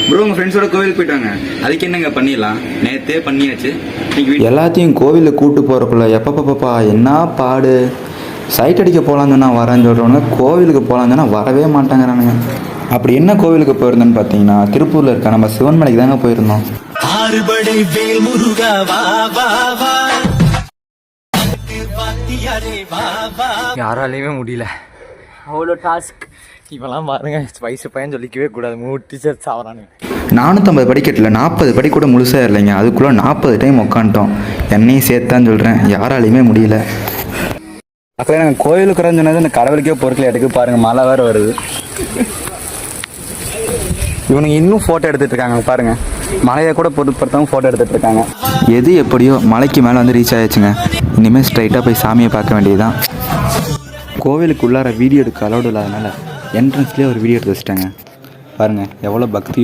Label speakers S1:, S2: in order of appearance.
S1: Bro உங்கள் ஃப்ரெண்ட்ஸோட கோவிலுக்கு போயிட்டாங்க, அதுக்கு என்னங்க பண்ணிடலாம்? நேற்றே பண்ணியாச்சு.
S2: எல்லாத்தையும் கோவிலுக்கு கூப்பிட்டு போகிறக்குள்ள எப்பப்பப்பா என்ன பாடு. சைட் அடிக்க போகலான்னு சொன்னால் வரேன்னு சொல்கிறவங்க, கோவிலுக்கு போகலான்னு சொன்னால் வரவே மாட்டாங்கிறானுங்க. அப்படி என்ன கோவிலுக்கு போயிருந்தோன்னு பார்த்தீங்கன்னா, திருப்பூரில் இருக்க நம்ம சிவன்மலைக்கு தாங்க போயிருந்தோம்.
S3: யாராலையுமே முடியல, அவ்வளோ டாஸ்க். இப்போலாம் பாருங்க, வயசு பையன் சொல்லிக்கவே கூடாது, 3 டீச்சர்ஸ் ஆகிறானுங்க.
S2: 450 படிக்கட்டில் 40 படி கூட முழுசாக இல்லைங்க, அதுக்குள்ளே 40 டைம் உட்காந்துட்டோம். என்னையும் சேர்த்தான்னு சொல்கிறேன், யாராலையுமே முடியல.
S1: அப்புறம் நாங்கள் கோவிலுக்கு சொன்னது இந்த கடவுளுக்கே பொருட்கள் எடுக்க பாருங்கள், மழை வேறு வருது. இவனுங்க இன்னும் ஃபோட்டோ எடுத்துகிட்டு இருக்காங்க பாருங்கள், மழையை கூட பொருட்படுத்தாமல் ஃபோட்டோ எடுத்துகிட்டு இருக்காங்க.
S2: எது எப்படியோ மலைக்கு மேலே வந்து ரீச் ஆகிடுச்சுங்க. இனிமேல் ஸ்ட்ரைட்டாக போய் சாமியை பார்க்க வேண்டியதுதான். கோவிலுக்கு உள்ளார வீடியோ எடுக்க அலௌடு இல்லாதனால என்ட்ரன்ஸ்லேயே ஒரு வீடியோ எடுத்து வச்சிட்டாங்க. பாருங்கள் எவ்வளோ பக்தி.